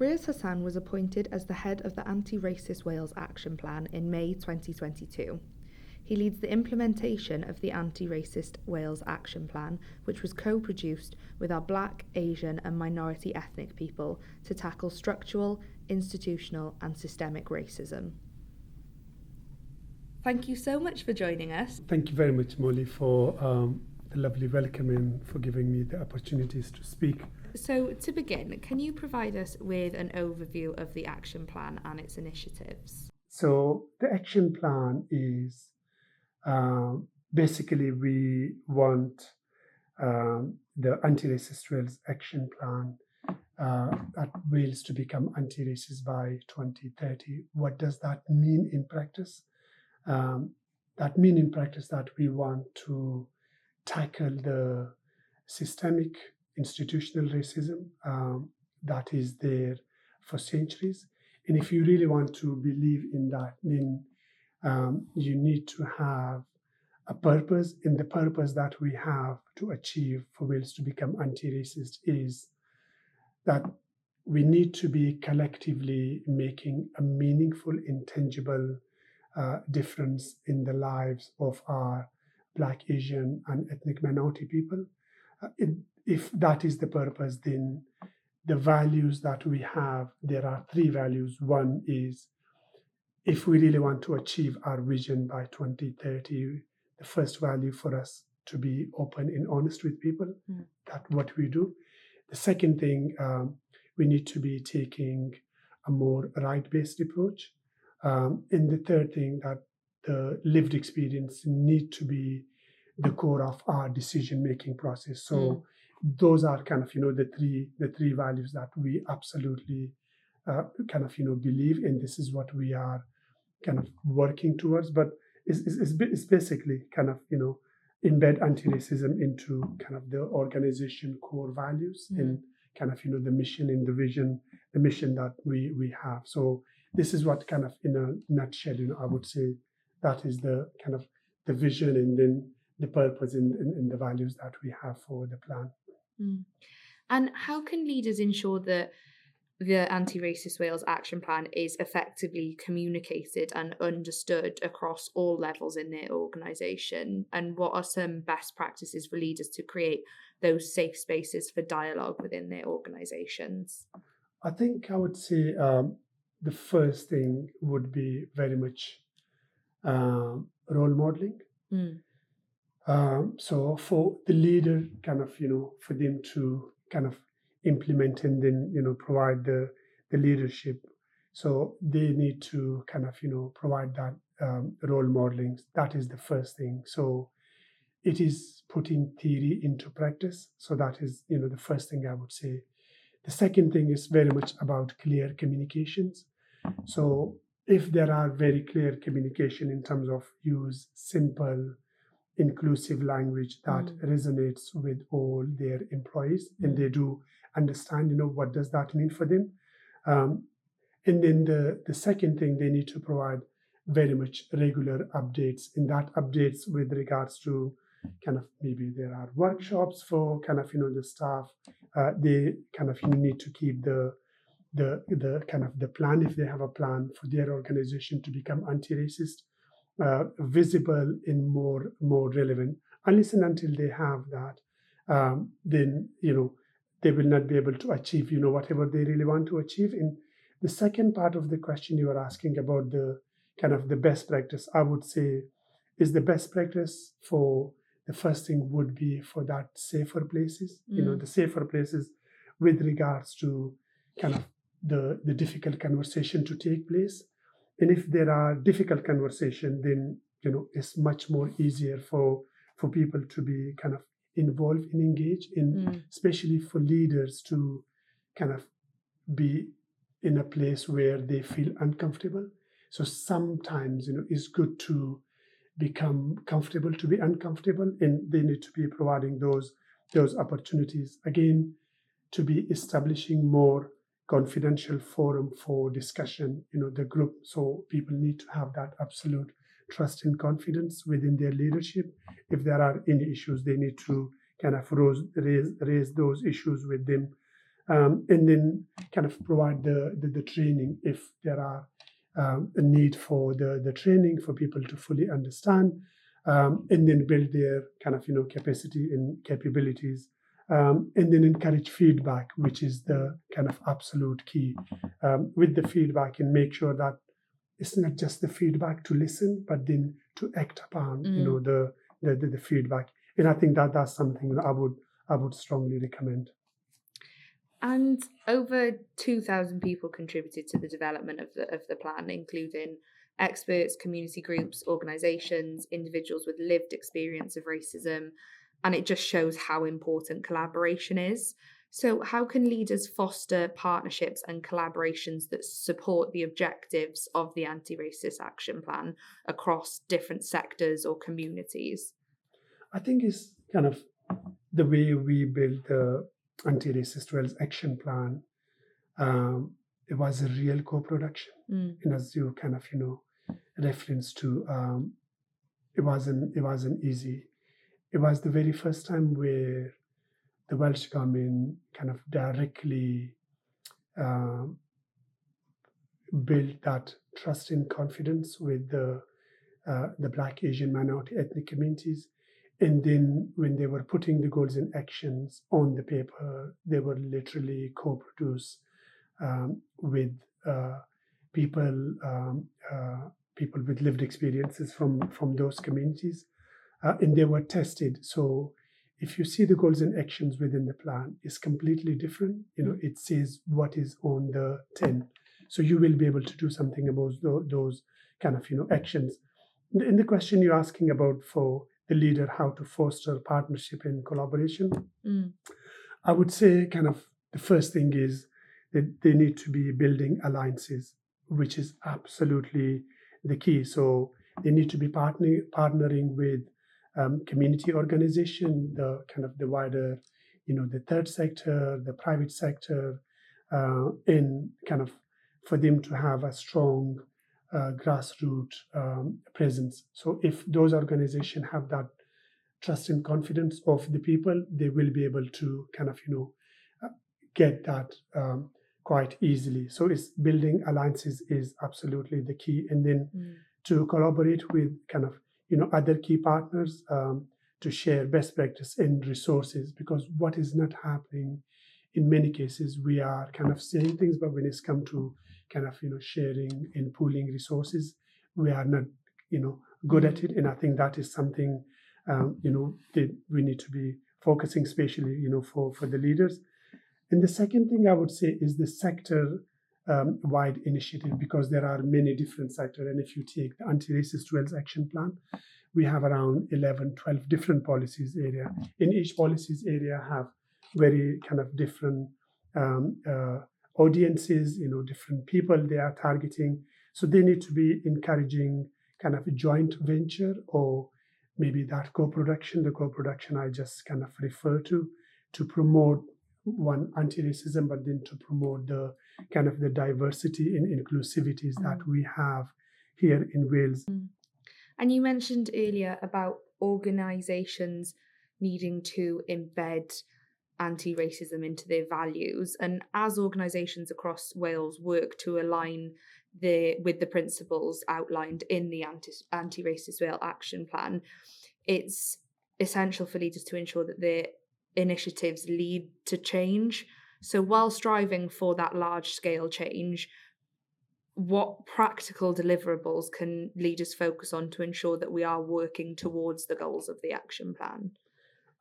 Riaz Hassan was appointed as the head of the Anti-Racist Wales Action Plan in May 2022. He leads the implementation of the Anti-Racist Wales Action Plan, which was co-produced with our Black, Asian and minority ethnic people to tackle structural, institutional and systemic racism. Thank you so much for joining us. Thank you very much, Molly, for the lovely welcome and for giving me the opportunities to speak. So to begin, can you provide us with an overview of the action plan and its initiatives? So the action plan is basically we want the Anti-Racist Wales Action Plan at Wales to become anti-racist by 2030. What does that mean in practice? That means in practice that we want to tackle the systemic institutional racism that is there for centuries. And if you really want to believe in that, then you need to have a purpose. And the purpose that we have to achieve for Wales to become anti-racist is that we need to be collectively making a meaningful, intangible difference in the lives of our Black, Asian and ethnic minority people. If that is the purpose, then the values that we have, there are three values. One is, if we really want to achieve our vision by 2030, the first value for us to be open and honest with people, that's what we do. The second thing, we need to be taking a more right-based approach. And the third thing, that the lived experience need to be the core of our decision-making process. So those are kind of, the three values that we absolutely kind of, believe in. This is what we are kind of working towards. But it's basically kind of, embed anti-racism into kind of the organization core values and kind of, the mission and the vision, the mission that we have. So this is what kind of, in a nutshell, I would say that is the kind of the vision and then the purpose and the values that we have for the plan. And how can leaders ensure that the Anti-Racist Wales Action Plan is effectively communicated and understood across all levels in their organisation? And what are some best practices for leaders to create those safe spaces for dialogue within their organisations? I think I would say the first thing would be very much role modelling. So for the leader, kind of, for them to kind of implement and then, provide the leadership. So they need to kind of, provide that role modeling. That is the first thing. So it is putting theory into practice. So that is, the first thing I would say. The second thing is very much about clear communications. So if there are very clear communication in terms of use simple, inclusive language that resonates with all their employees and they do understand, what does that mean for them. And then the second thing, they need to provide very much regular updates, and that updates with regards to kind of maybe there are workshops for kind of, the staff. They kind of need to keep the kind of the plan, if they have a plan for their organization to become anti-racist, visible and more relevant. Unless and until they have that, then they will not be able to achieve whatever they really want to achieve. And the second part of the question you were asking about the kind of the best practice, I would say is the best practice for the first thing would be for that safer places, the safer places with regards to kind of the difficult conversation to take place. And if there are difficult conversation, then, it's much more easier for people to be kind of involved and engaged, and especially for leaders to kind of be in a place where they feel uncomfortable. So sometimes, it's good to become comfortable to be uncomfortable, and they need to be providing those opportunities. Again, to be establishing more confidential forum for discussion, the group. So people need to have that absolute trust and confidence within their leadership. If there are any issues, they need to kind of raise those issues with them. and then kind of provide the training if there are a need for the training for people to fully understand, and then build their kind of capacity and capabilities, and then encourage feedback, which is the kind of absolute key, with the feedback, and make sure that it's not just the feedback to listen, but then to act upon the feedback. And I think that's something I would strongly recommend. And over 2,000 people contributed to the development of the plan, including experts, community groups, organisations, individuals with lived experience of racism, and it just shows how important collaboration is. So how can leaders foster partnerships and collaborations that support the objectives of the anti-racist action plan across different sectors or communities? I think it's kind of the way we built the anti-racist Wales action plan. It was a real co-production, and as you kind of reference to, it wasn't easy. It was the very first time where the Welsh government kind of directly built that trust and confidence with the Black, Asian, minority ethnic communities. And then when they were putting the goals and actions on the paper, they were literally co-produced with people with lived experiences from those communities, and they were tested. So if you see the goals and actions within the plan, it's completely different. It says what is on the tin, so you will be able to do something about those kind of actions. In the question you're asking about for the leader, how to foster partnership and collaboration, I would say kind of the first thing is that they need to be building alliances, which is absolutely the key. So they need to be partnering with community organization, the kind of the wider, the third sector, the private sector, in kind of for them to have a strong grassroots presence. So if those organizations have that trust and confidence of the people, they will be able to kind of get that quite easily. So it's building alliances is absolutely the key, and then to collaborate with kind of other key partners to share best practice and resources, because what is not happening in many cases, we are kind of saying things, but when it's come to kind of sharing and pooling resources, we are not good at it. And I think that is something that we need to be focusing, especially for the leaders. And the second thing I would say is the sector wide initiative, because there are many different sectors. And if you take the anti-racist Wales action plan, we have around 11, 12 different policies area. In each policies area have very kind of different audiences, different people they are targeting. So they need to be encouraging kind of a joint venture, or maybe that co-production, the co-production I just kind of refer to promote one anti-racism, but then to promote the kind of the diversity and inclusivities that we have here in Wales. And you mentioned earlier about organisations needing to embed anti-racism into their values, and as organisations across Wales work to align with the principles outlined in the anti-racist Wales action plan, it's essential for leaders to ensure that their initiatives lead to change. So while striving for that large-scale change, what practical deliverables can leaders focus on to ensure that we are working towards the goals of the action plan?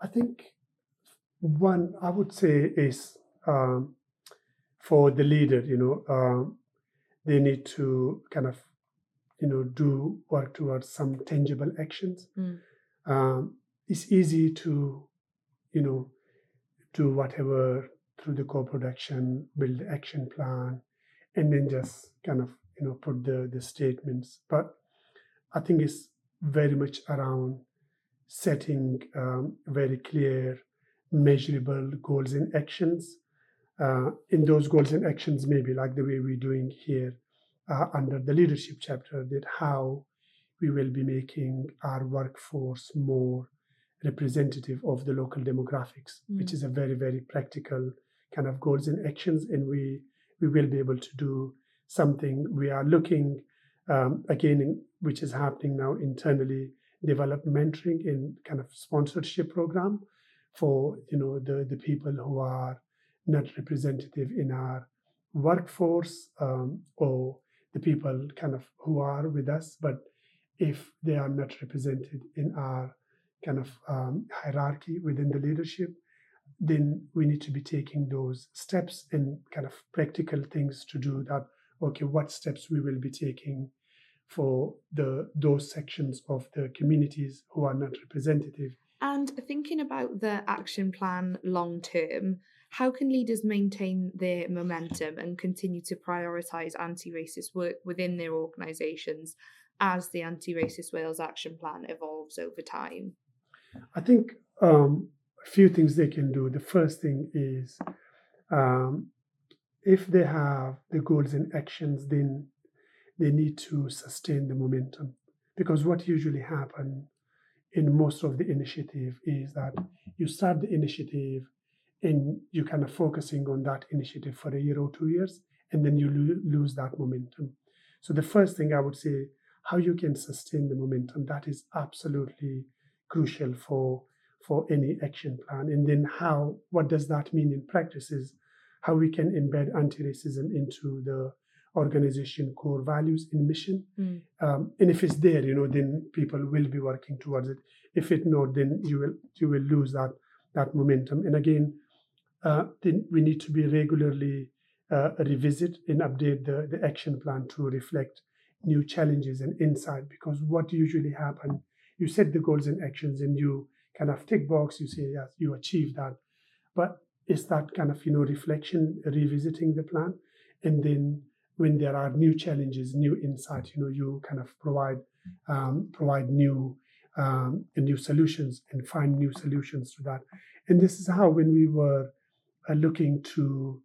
I think one I would say is for the leader, they need to kind of, do work towards some tangible actions. It's easy to, do whatever through the co-production, build the action plan, and then just kind of, put the statements. But I think it's very much around setting very clear, measurable goals and actions. In those goals and actions, maybe like the way we're doing here under the leadership chapter, that how we will be making our workforce more representative of the local demographics, which is a very, very practical kind of goals and actions, and we will be able to do something. We are looking again, which is happening now internally, develop mentoring in kind of sponsorship program for the people who are not representative in our workforce, or the people kind of who are with us, but if they are not represented in our kind of hierarchy within the leadership, then we need to be taking those steps and kind of practical things to do that. Okay, what steps we will be taking for those sections of the communities who are not representative. And thinking about the action plan long term, how can leaders maintain their momentum and continue to prioritise anti-racist work within their organisations as the Anti-Racist Wales Action Plan evolves over time? I think a few things they can do. The first thing is, if they have the goals and actions, then they need to sustain the momentum. Because what usually happens in most of the initiative is that you start the initiative and you kind of focusing on that initiative for a year or 2 years, and then you lose that momentum. So the first thing I would say, how you can sustain the momentum, that is absolutely crucial for any action plan. And then what does that mean in practice is how we can embed anti-racism into the organization core values and mission. And if it's there, then people will be working towards it. If it's not, then you will lose that momentum. And again, then we need to be regularly revisit and update the action plan to reflect new challenges and insight. Because what usually happens, you set the goals and actions and you kind of tick box, you say, yes, you achieve that. But it's that kind of, reflection, revisiting the plan. And then when there are new challenges, new insight, you kind of provide new solutions and find new solutions to that. And this is how, when we were looking to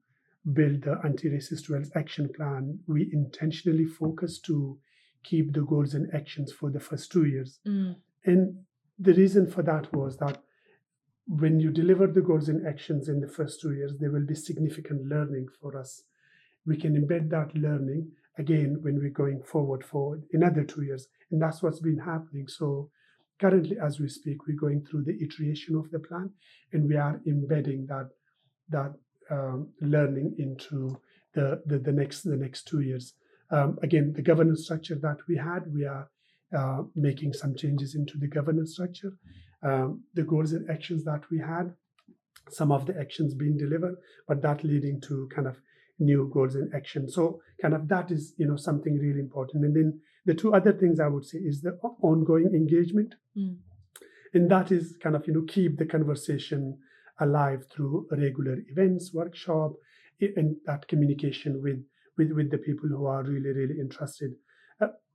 build the Anti-Racist Wales Action Plan, we intentionally focused to keep the goals and actions for the first 2 years. And the reason for that was that when you deliver the goals and actions in the first 2 years, there will be significant learning for us. We can embed that learning again when we're going forward for another 2 years. And that's what's been happening. So currently, as we speak, we're going through the iteration of the plan, and we are embedding that learning into the next 2 years. Again, the governance structure that we are making some changes into the governance structure. The goals and actions that we had, some of the actions being delivered, but that leading to kind of new goals and actions. So kind of that is, something really important. And then the two other things I would say is the ongoing engagement. And that is kind of, keep the conversation alive through regular events, workshop, and that communication with the people who are really, really interested.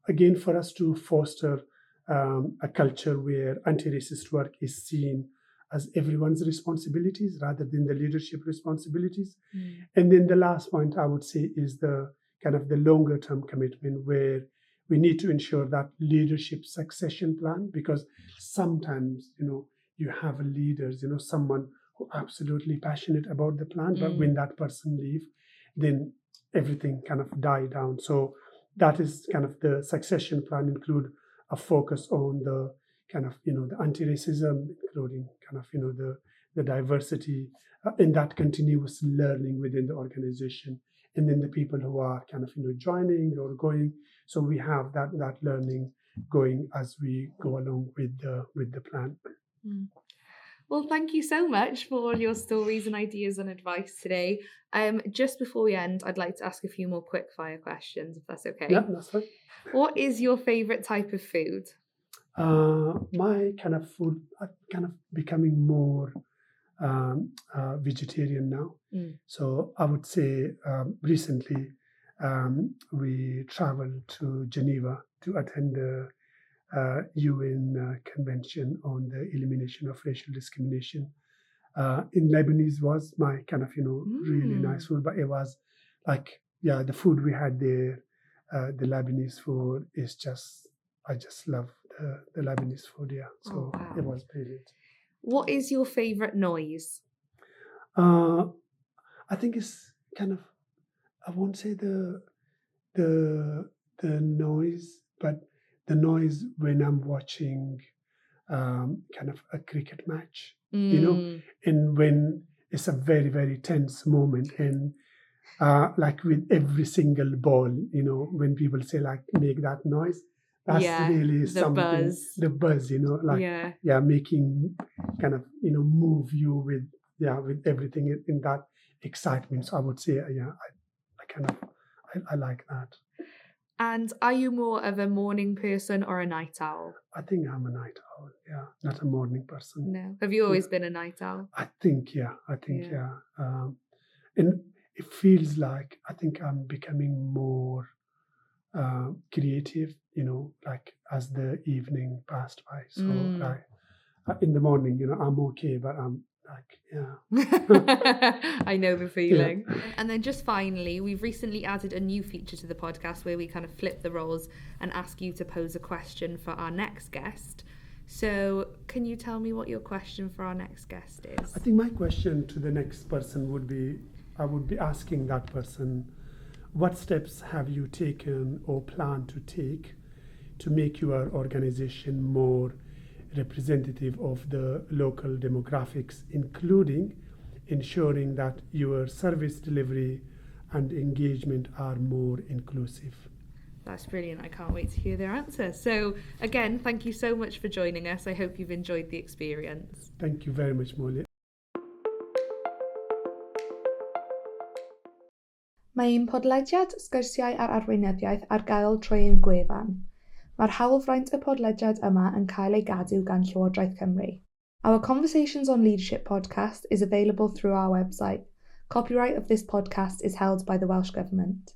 Again, for us to foster a culture where anti-racist work is seen as everyone's responsibilities rather than the leadership responsibilities. And then the last point I would say is the kind of the longer term commitment, where we need to ensure that leadership succession plan, because sometimes, you have leaders, someone who absolutely passionate about the plan, but when that person leave, then everything kind of die down. So that is kind of the succession plan, include a focus on the kind of, the anti-racism, including kind of, the diversity, and that continuous learning within the organization. And then the people who are kind of, joining or going. So we have that learning going as we go along with the plan. Well, thank you so much for all your stories and ideas and advice today. Just before we end, I'd like to ask a few more quick fire questions, if that's okay. Yeah, that's fine. What is your favourite type of food? My kind of food, I'm kind of becoming more vegetarian now. So I would say recently we traveled to Geneva to attend the UN Convention on the Elimination of Racial Discrimination. In Lebanese was my kind of, really nice food, but it was like, the food we had there, the Lebanese food is I just love the Lebanese food, So It was brilliant. What is your favourite noise? I think it's kind of, I won't say the noise, but the noise when I'm watching kind of a cricket match, and when it's a very, very tense moment, and like with every single ball, when people say like make that noise, that's really the something. Buzz. The buzz, making kind of move you with everything in that excitement. So I would say, I like that. And are you more of a morning person or a night owl? I think I'm a night owl, not a morning person. No. Have you always been a night owl? I think, and it feels like I think I'm becoming more creative, like as the evening passed by. So in the morning, I'm okay, but I'm I know the feeling. And then just finally, we've recently added a new feature to the podcast where we kind of flip the roles and ask you to pose a question for our next guest. So can you tell me what your question for our next guest is? I think my question to the next person would be, I would be asking that person, what steps have you taken or plan to take to make your organization more representative of the local demographics, including ensuring that your service delivery and engagement are more inclusive? That's brilliant. I can't wait to hear their answer. So again, thank you so much for joining us. I hope you've enjoyed the experience. Thank you very much, Molly. Mae ein podlediad Sgwrsiau ar Arweinyddiaeth ar gael trwy ein gwefan. Mae'r hawlfraint y podlediad yma yn cael ei gadw gan Llywodraeth Cymru. Our Conversations on Leadership podcast is available through our website. Copyright of this podcast is held by the Welsh Government.